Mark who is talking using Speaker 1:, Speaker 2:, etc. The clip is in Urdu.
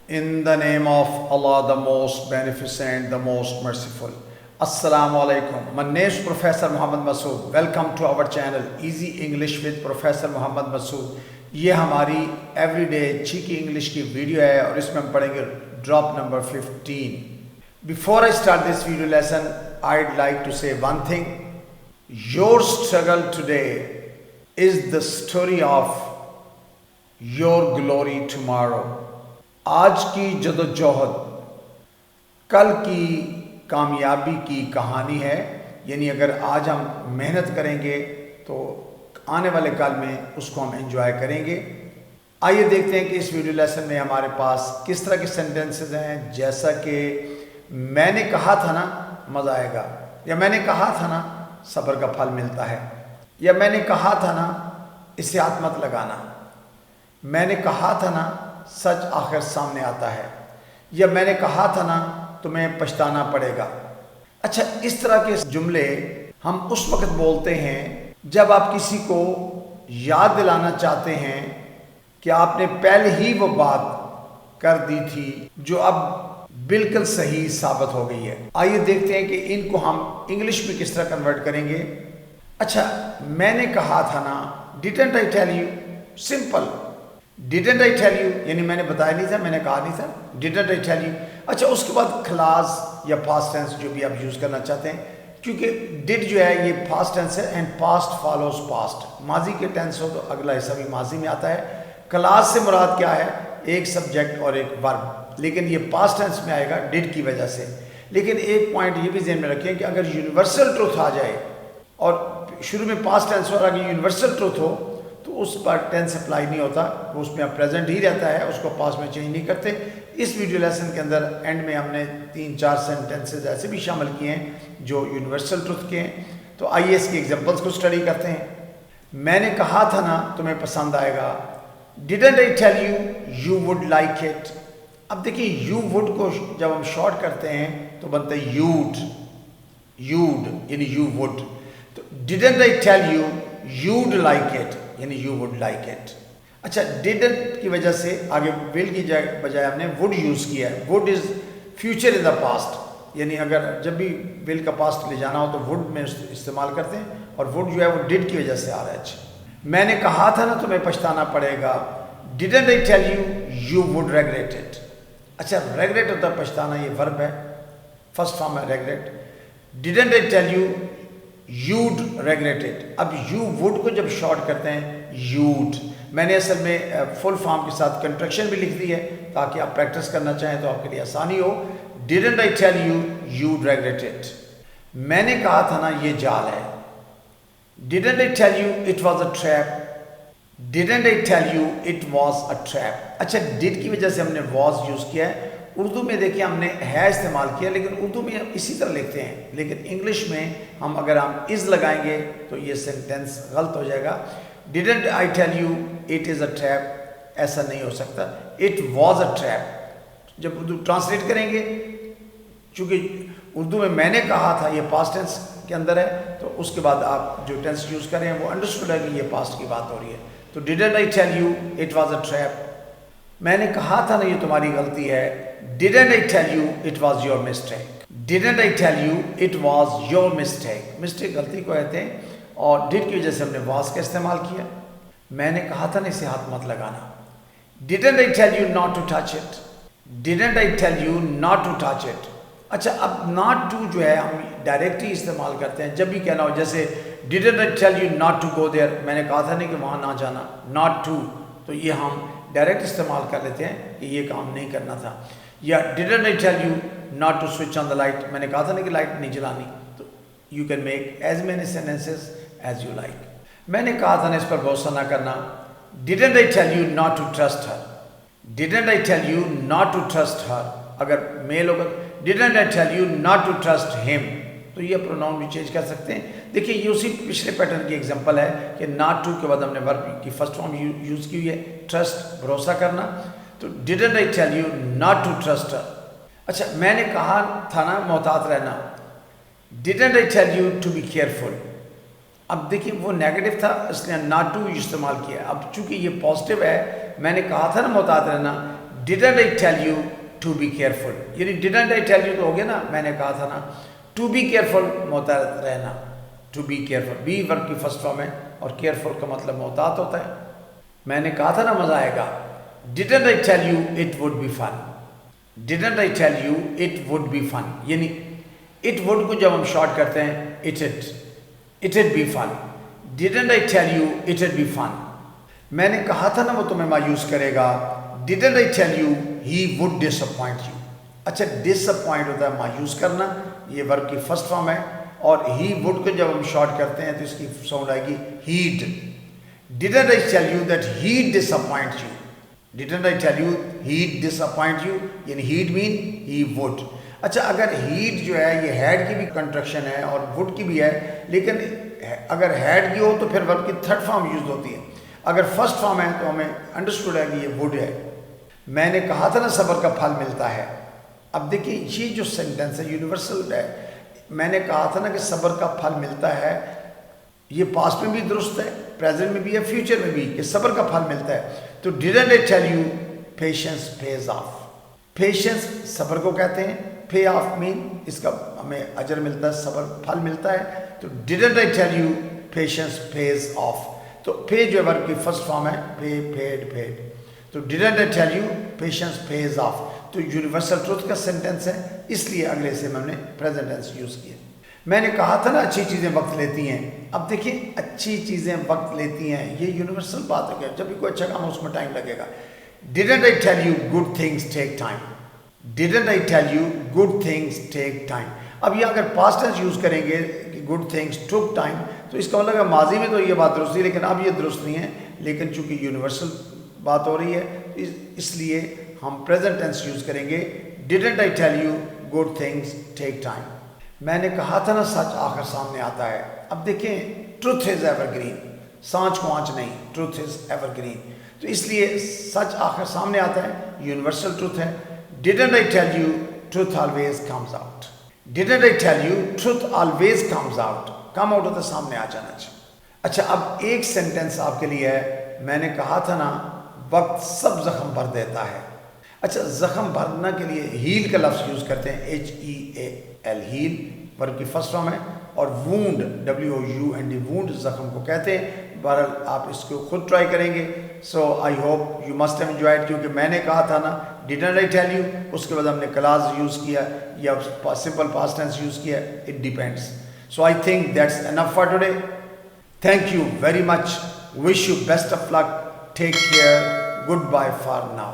Speaker 1: In the name of Allah, the most beneficent, the most merciful. Assalamu alaikum. My name is Professor Muhammad Masood. Welcome to our channel Easy English with Professor Muhammad Masood. یہ ہماری ایوری ڈے چیکی انگلش کی ویڈیو ہے اور اس میں ہم پڑھیں گے drop number 15. Before I start this video lesson, I'd like to say one thing. Your struggle today is the story of your glory tomorrow. آج کی جدوجہد کل کی کامیابی کی کہانی ہے. یعنی اگر آج ہم محنت کریں گے تو آنے والے کل میں اس کو ہم انجوائے کریں گے. آئیے دیکھتے ہیں کہ اس ویڈیو لیسن میں ہمارے پاس کس طرح کے سینٹنسز ہیں. جیسا کہ میں نے کہا تھا نا مزہ آئے گا، یا میں نے کہا تھا نا صبر کا پھل ملتا ہے، یا میں نے کہا تھا نا اس سے ہاتھ مت لگانا، میں نے کہا تھا نا سچ آخر سامنے آتا ہے، یا میں نے کہا تھا نا تمہیں پچھتانا پڑے گا. اچھا، اس طرح کے جملے ہم اس وقت بولتے ہیں جب آپ کسی کو یاد دلانا چاہتے ہیں کہ آپ نے پہلے ہی وہ بات کر دی تھی جو اب بالکل صحیح ثابت ہو گئی ہے. آئیے دیکھتے ہیں کہ ان کو ہم انگلش میں کس طرح کنورٹ کریں گے. اچھا، میں نے کہا تھا نا، didn't I tell you. Simple. Didn't I tell you یعنی میں نے بتایا نہیں تھا، میں نے کہا نہیں تھا. Didn't I tell you. اچھا، اس کے بعد کلاس یا پاسٹ ٹینس جو بھی آپ یوز کرنا چاہتے ہیں، کیونکہ ڈڈ جو ہے یہ پاسٹ ٹینس ہے اینڈ پاسٹ فالوز پاسٹ. ماضی کے ٹینس ہو تو اگلا حصہ بھی ماضی میں آتا ہے. کلاس سے مراد کیا ہے؟ ایک سبجیکٹ اور ایک ورب، لیکن یہ پاسٹ ٹینس میں آئے گا ڈڈ کی وجہ سے. لیکن ایک پوائنٹ یہ بھی ذہن میں رکھیں کہ اگر یونیورسل ٹروتھ آ جائے اور شروع میں پاسٹ ٹینس اور اگر یونیورسل ٹروتھ ہو تو اس پر ٹینس اپلائی نہیں ہوتا، وہ اس میں اب پریزنٹ ہی رہتا ہے، اس کو پاسٹ میں چینج نہیں کرتے. اس ویڈیو لیسن کے اندر اینڈ میں ہم نے 3-4 سینٹنسز ایسے بھی شامل کیے ہیں جو یونیورسل ٹروتھ کے ہیں. تو آئیے اس کی ایگزامپلس کو اسٹڈی کرتے ہیں. میں نے کہا تھا نا تمہیں پسند آئے گا. Didn't I tell you you would like it. اب دیکھیں، یو وڈ کو جب ہم شارٹ کرتے ہیں تو بنتا ہے یوڈ. یوڈ یعنی یو وڈ. تو didn't I tell you you'd like it یعنی یو وڈ لائک اٹ. اچھا، ڈیڈنٹ کی وجہ سے آگے ول کی بجائے ہم نے وڈ یوز کیا ہے. Would is future in the past, یعنی اگر جب بھی ول کا پاسٹ لے جانا ہو تو وڈ میں استعمال کرتے ہیں، اور وڈ جو ہے وہ ڈڈ کی وجہ سے آ رہا ہے. اچھا، میں نے کہا تھا نا تمہیں پچھتانا پڑے گا. Didn't I tell you you would regret it. اچھا، ریگریٹ ہوتا ہے پچھتانا، یہ ورب ہے، فرسٹ فارم ہے regret. Didn't I tell you you'd regret it. اب یو وڈ کو جب شارٹ کرتے ہیں یوڈ. میں نے اصل میں فل فارم کے ساتھ کنٹریکشن بھی لکھ دی ہے تاکہ آپ پریکٹس کرنا چاہیں تو آپ کے لیے آسانی ہو. Didn't I tell you you'd regret it. میں نے کہا تھا نا یہ جال ہے. Didn't I tell you it was a trap. Didn't I tell you it was a trap. اچھا، ڈڈ کی وجہ سے ہم نے واز یوز کیا ہے. اردو میں دیکھیں ہم نے ہے استعمال کیا، لیکن اردو میں ہم اسی طرح لکھتے ہیں، لیکن انگلش میں اگر ہم از لگائیں گے تو یہ سینٹینس غلط ہو جائے گا. Didn't I tell you it is a trap, ایسا نہیں ہو سکتا. It was a trap. جب اردو ٹرانسلیٹ کریں گے، چونکہ اردو میں نے کہا تھا یہ پاسٹ ٹینس کے اندر ہے، تو اس کے بعد آپ جو ٹینس یوز کریں وہ انڈرسٹوڈ ہے کہ یہ پاسٹ کی بات ہو رہی ہے. تو didn't I tell you it was a trap. میں نے کہا تھا نا یہ تمہاری غلطی ہے. Didn't I tell you it was your mistake. Didn't I tell you it was your mistake. Mistake غلطی کو کہتے ہیں، اور ڈڈ کی وجہ سے ہم نے واز کا استعمال کیا. میں نے کہا تھا نا اسے ہاتھ مت لگانا. Didn't I tell you not to touch it. Didn't I tell you not to touch it. اچھا، اب ناٹ ٹو جو ہے ہم ڈائریکٹ ہی استعمال کرتے ہیں جب بھی کہنا ہو. جیسے didn't I tell you not to go there. میں نے کہا تھا نہیں کہ وہاں نہ جانا. ناٹ ٹو، تو یہ ہم ڈائریکٹ استعمال کر لیتے ہیں کہ یہ کام نہیں کرنا تھا. یا didn't I tell you not to switch on the light. میں نے کہا تھا نا کہ لائٹ نہیں جلانی. تو you can make as many sentences as you like. میں نے کہا تھا نا اس پر بھروسہ نہ کرنا. Didn't I tell you not to trust her. Didn't I tell you not to trust her. اگر میل ہوگا didn't I tell you not to trust him, تو یہ پروناؤن بھی چینج کر سکتے ہیں. دیکھیے، یہ اسی پچھلے پیٹرن کی ایگزامپل ہے کہ ناٹ ٹو کے بعد ہم نے ورب کی فرسٹ فارم یوز کی ہوئی ہے، ٹرسٹ بھروسہ کرنا. تو didn't I tell you not to trust her. اچھا، میں نے کہا تھا نا محتاط رہنا. Didn't I tell you to be careful. اب دیکھیں وہ نیگیٹو تھا اس لیے ناٹ ٹو استعمال کیا. اب چونکہ یہ پازیٹیو ہے، میں نے کہا تھا نا محتاط رہنا. Didn't I tell you to be careful? یعنی didn't I tell you تو ہو گیا نا, میں نے کہا تھا نا. To be careful محتاط رہنا. To be careful. Be ورب کی فرسٹ فارم ہے اور careful کا مطلب محتاط ہوتا ہے. میں نے کہا تھا نا مزہ آئے گا. Didn't I tell you it would be fun? Didn't I tell you it would be fun? یعنی it would کو جب ہم شارٹ کرتے ہیں it'd be fun. Didn't I tell you it'd be fun? میں نے کہا تھا نا وہ تمہیں مایوس کرے گا. Didn't I tell you he would disappoint you? اچھا disappoint ہوتا ہے مایوس کرنا, یہ ورب کی فرسٹ فارم ہے, اور he would کو جب ہم شارٹ کرتے ہیں تو اس کی ساؤنڈ آئے گی he'd. Didn't I tell you that he'd disappoint you? Didn't I tell you he'd disappoint you? یعنی he'd mean he would. اچھا اگر he'd جو ہے یہ had کی بھی کنٹرکشن ہے اور would کی بھی ہے, لیکن اگر had کی ہو تو پھر ورب کی تھرڈ فارم یوز ہوتی ہے. اگر فرسٹ فارم ہے تو ہمیں انڈرسٹوڈ ہے کہ یہ would ہے. میں نے کہا تھا نا صبر کا پھل ملتا ہے. اب دیکھیں یہ جو سینٹینس ہے یونیورسل ہے. میں نے کہا تھا نا کہ صبر کا پھل ملتا ہے, یہ پاسٹ میں بھی درست ہے, پریزنٹ میں بھی ہے, فیوچر میں بھی, کہ صبر کا پھل ملتا ہے. تو didn't I tell you patience pays off? Patience صبر کو کہتے ہیں, pay off mean اس کا ہمیں اجر ملتا ہے, صبر پھل ملتا ہے. تو didn't I tell you patience pays off? تو pay جو ورب کی فرسٹ فارم ہے, pay, paid. تو didn't I tell you patience pays off? تو یونیورسل ٹروتھ کا سینٹینس ہے, اس لیے اگلے سے میں نے پریزنٹ ٹینس یوز کیا. میں نے کہا تھا نا اچھی چیزیں وقت لیتی ہیں. اب دیکھیں اچھی چیزیں وقت لیتی ہیں, یہ یونیورسل بات ہے کہ جب بھی کوئی اچھا کام ہو اس میں ٹائم لگے گا. Didn't I tell you good things take time? Didn't I tell you good things take time? اب یہ اگر past tense یوز کریں گے کہ good things took time تو اس کا مطلب ہے ماضی میں تو یہ بات درست تھی, لیکن اب یہ درست نہیں ہے. لیکن چونکہ یونیورسل بات ہو رہی ہے اس لیے ہم پریزنٹ ٹینس یوز کریں گے. Didn't I tell you good things take time? میں نے کہا تھا نا سچ آخر سامنے آتا ہے. اب دیکھیں ٹروتھ از ایور گرین, سانچ کو آنچ نہیں, ٹروتھ از ایور گرین. تو اس لیے سچ آخر سامنے آتا ہے, یونیورسل ٹروتھ ہے. Didn't I tell you truth always comes out? Didn't I tell you truth always comes out? Come out ہوتا ہے سامنے آ جانا چاہیے. اچھا اب ایک سینٹینس آپ کے لیے ہے. میں نے کہا تھا نا وقت سب زخم بھر دیتا ہے. اچھا زخم بھرنا کے لیے ہیل کا لفظ یوز کرتے ہیں, HEAL, ہیل ورب کی فرسٹ فارم ہے, اور وونڈ WOUND, وونڈ زخم کو کہتے ہیں. بہرحال آپ اس کو خود ٹرائی کریں گے. So I hope you must have enjoyed, کیونکہ میں نے کہا تھا نا Didn't I tell you, اس کے بعد ہم نے کلاس یوز کیا یا سمپل پاسٹ ٹینس یوز کیا, it depends. So I think that's enough for today. Thank you very much. Wish you best of luck. Take care. Goodbye for now.